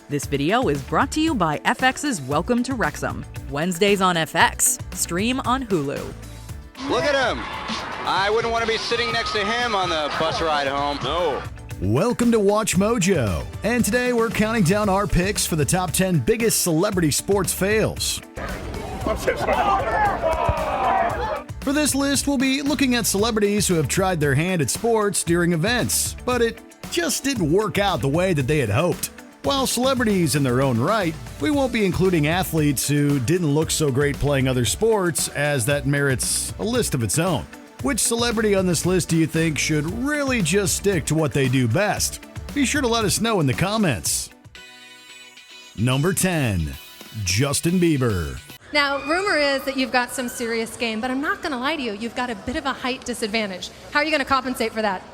This video is brought to you by FX's Welcome to Wrexham. Wednesdays on FX. Stream on Hulu. Look at him. I wouldn't want to be sitting next to him on the bus ride home. No. Welcome to Watch Mojo, and today we're counting down our picks for the top 10 biggest celebrity sports fails. For this list, we'll be looking at celebrities who have tried their hand at sports during events, but it just didn't work out the way that they had hoped. While celebrities in their own right, we won't be including athletes who didn't look so great playing other sports, as that merits a list of its own. Which celebrity on this list do you think should really just stick to what they do best? Be sure to let us know in the comments. Number 10. Justin Bieber. Now, rumor is that you've got some serious game, but I'm not going to lie to you. You've got a bit of a height disadvantage. How are you going to compensate for that?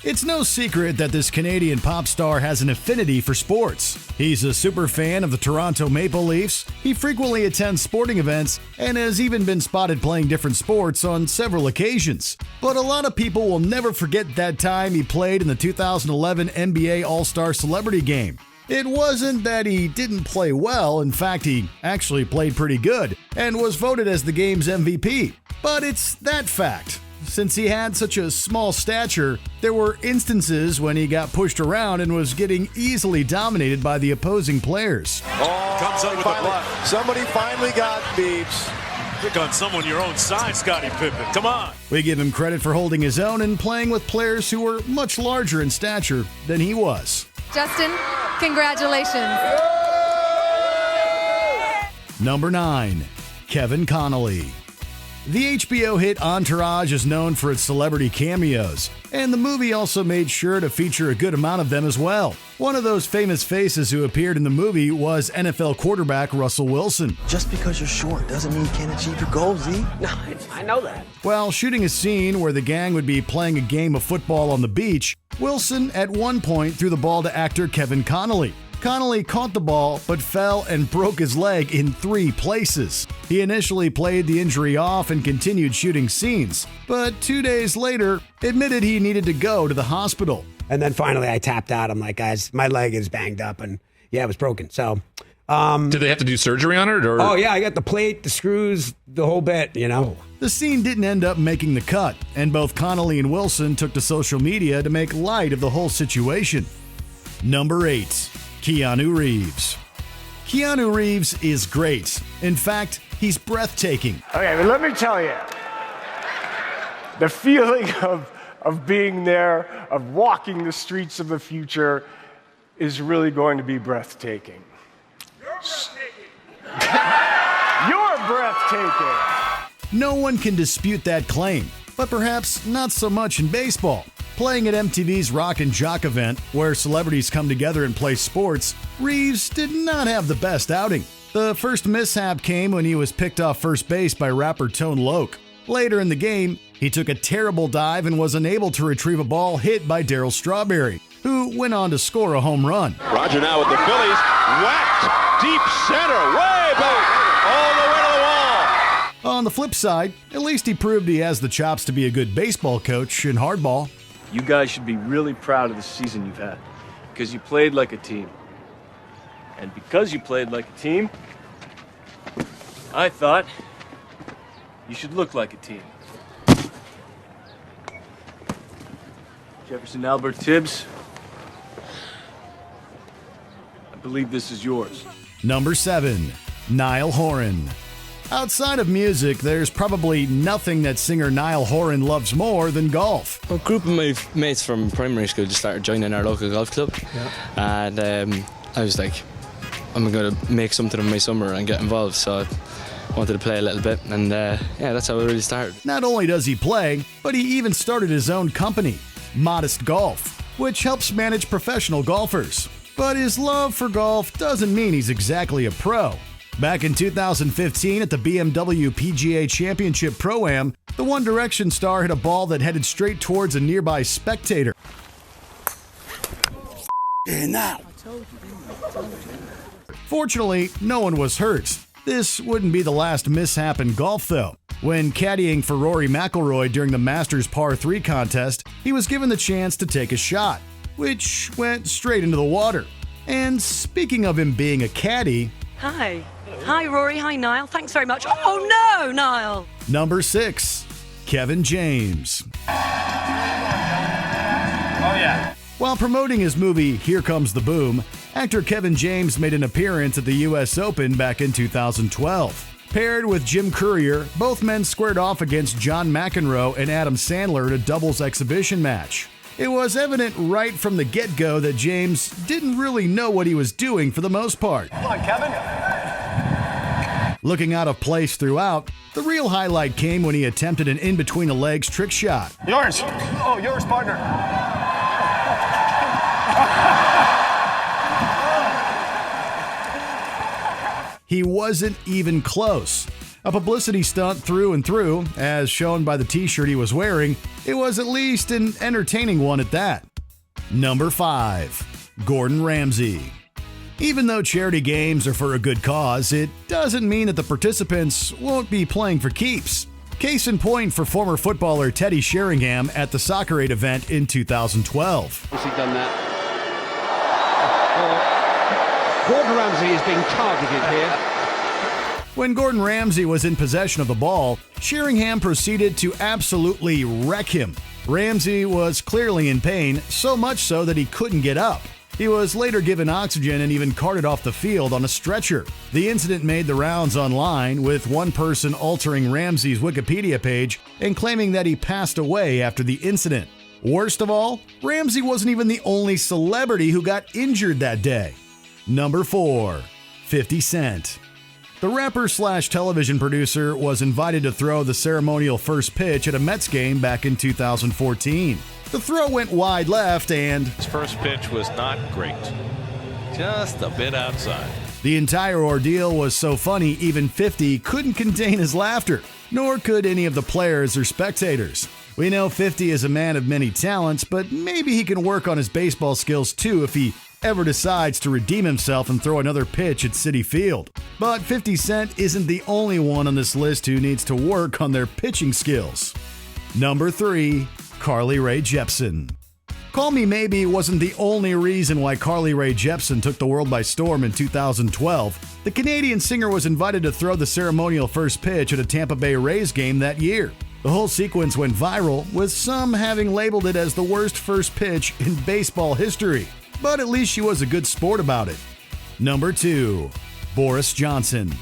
It's no secret that this Canadian pop star has an affinity for sports. He's a super fan of the Toronto Maple Leafs, he frequently attends sporting events, and has even been spotted playing different sports on several occasions. But a lot of people will never forget that time he played in the 2011 NBA All-Star Celebrity Game. It wasn't that he didn't play well, in fact he actually played pretty good, and was voted as the game's MVP. But it's that fact. Since he had such a small stature, there were instances when he got pushed around and was getting easily dominated by the opposing players. Comes up with a block. Somebody finally got Biebs. Pick on someone your own size, Scottie Pippen. Come on. We give him credit for holding his own and playing with players who were much larger in stature than he was. Justin, congratulations. Number 9. Kevin Connolly. The HBO hit Entourage is known for its celebrity cameos, and the movie also made sure to feature a good amount of them as well. One of those famous faces who appeared in the movie was NFL quarterback Russell Wilson. Just because you're short doesn't mean you can't achieve your goals, Z. No, I know that. While shooting a scene where the gang would be playing a game of football on the beach, Wilson at one point threw the ball to actor Kevin Connolly. Connolly caught the ball but fell and broke his leg in 3 places. He initially played the injury off and continued shooting scenes, but 2 days later admitted he needed to go to the hospital. And then finally I tapped out. I'm like, guys, my leg is banged up, and yeah, it was broken. So, did they have to do surgery on it? Or? Oh yeah, I got the plate, the screws, the whole bit, you know. The scene didn't end up making the cut, and both Connolly and Wilson took to social media to make light of the whole situation. Number 8. Keanu Reeves. Keanu Reeves is great. In fact, he's breathtaking. Okay, but let me tell you, the feeling of being there, of walking the streets of the future, is really going to be breathtaking. You're breathtaking. No one can dispute that claim, but perhaps not so much in baseball. Playing at MTV's Rock and Jock event, where celebrities come together and play sports, Reeves did not have the best outing. The first mishap came when he was picked off first base by rapper Tone Loc. Later in the game, he took a terrible dive and was unable to retrieve a ball hit by Darryl Strawberry, who went on to score a home run. Roger now with the Phillies. Whacked deep center, way back, all the way to the wall. On the flip side, at least he proved he has the chops to be a good baseball coach in hardball. You guys should be really proud of the season you've had, because you played like a team. And because you played like a team, I thought you should look like a team. Jefferson Albert Tibbs, I believe this is yours. Number 7. Niall Horan. Outside of music, there's probably nothing that singer Niall Horan loves more than golf. A group of my mates from primary school just started joining our local golf club. And I was like, I'm going to make something of my summer and get involved. So I wanted to play a little bit, and yeah, that's how it really started. Not only does he play, but he even started his own company, Modest Golf, which helps manage professional golfers. But his love for golf doesn't mean he's exactly a pro. Back in 2015 at the BMW PGA Championship Pro-Am, the One Direction star hit a ball that headed straight towards a nearby spectator. Now. Fortunately, no one was hurt. This wouldn't be the last mishap in golf, though. When caddying for Rory McIlroy during the Masters Par 3 contest, he was given the chance to take a shot, which went straight into the water. And speaking of him being a caddy, Hi. Hi, Rory. Hi, Niall. Thanks very much. Oh, no, Niall. number 6, Kevin James. Oh, yeah. While promoting his movie Here Comes the Boom, actor Kevin James made an appearance at the U.S. Open back in 2012. Paired with Jim Courier, both men squared off against John McEnroe and Adam Sandler in a doubles exhibition match. It was evident right from the get-go that James didn't really know what he was doing for the most part. Come on, Kevin. Looking out of place throughout, the real highlight came when he attempted an in-between-the-legs trick shot. Yours. Oh, yours, partner. He wasn't even close. A publicity stunt through and through, as shown by the t-shirt he was wearing. It was at least an entertaining one at that. Number 5, Gordon Ramsay. Even though charity games are for a good cause, it doesn't mean that the participants won't be playing for keeps. Case in point for former footballer Teddy Sheringham at the Soccer Aid event in 2012. Has he done that? Gordon Ramsay is being targeted here. When Gordon Ramsay was in possession of the ball, Sheringham proceeded to absolutely wreck him. Ramsay was clearly in pain, so much so that he couldn't get up. He was later given oxygen and even carted off the field on a stretcher. The incident made the rounds online, with one person altering Ramsay's Wikipedia page and claiming that he passed away after the incident. Worst of all, Ramsay wasn't even the only celebrity who got injured that day. Number 4, 50 Cent. The rapper/television producer was invited to throw the ceremonial first pitch at a Mets game back in 2014. The throw went wide left and his first pitch was not great. Just a bit outside. The entire ordeal was so funny even 50 couldn't contain his laughter, nor could any of the players or spectators. We know 50 is a man of many talents, but maybe he can work on his baseball skills too if he ever decides to redeem himself and throw another pitch at Citi Field. But 50 Cent isn't the only one on this list who needs to work on their pitching skills. Number 3, Carly Rae Jepsen. Call Me Maybe wasn't the only reason why Carly Rae Jepsen took the world by storm in 2012. The Canadian singer was invited to throw the ceremonial first pitch at a Tampa Bay Rays game that year. The whole sequence went viral, with some having labeled it as the worst first pitch in baseball history. But at least she was a good sport about it. Number 2, Boris Johnson.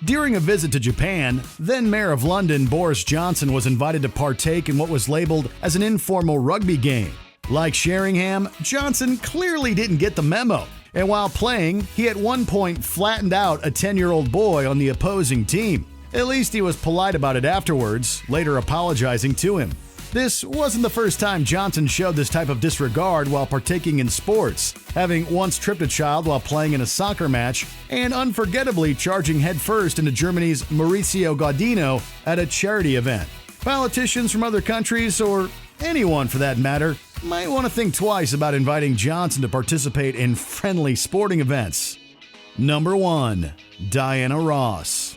During a visit to Japan, then Mayor of London Boris Johnson was invited to partake in what was labeled as an informal rugby game. Like Sheringham, Johnson clearly didn't get the memo, and while playing, he at one point flattened out a 10-year-old boy on the opposing team. At least he was polite about it afterwards, later apologizing to him. This wasn't the first time Johnson showed this type of disregard while partaking in sports, having once tripped a child while playing in a soccer match, and unforgettably charging headfirst into Germany's Mauricio Gaudino at a charity event. Politicians from other countries, or anyone for that matter, might want to think twice about inviting Johnson to participate in friendly sporting events. Number 1, Diana Ross.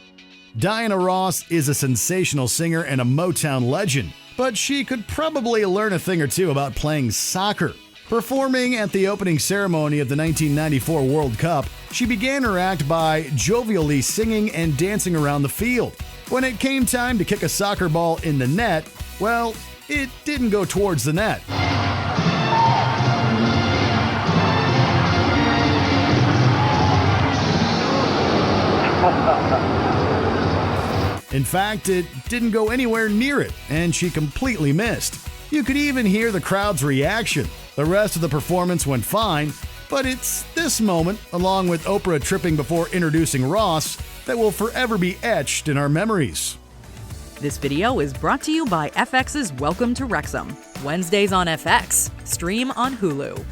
Diana Ross is a sensational singer and a Motown legend, but she could probably learn a thing or two about playing soccer. Performing at the opening ceremony of the 1994 World Cup, she began her act by jovially singing and dancing around the field. When it came time to kick a soccer ball in the net, well, it didn't go towards the net. In fact, it didn't go anywhere near it, and she completely missed. You could even hear the crowd's reaction. The rest of the performance went fine, but it's this moment, along with Oprah tripping before introducing Ross, that will forever be etched in our memories. This video is brought to you by FX's Welcome to Wrexham. Wednesdays on FX. Stream on Hulu.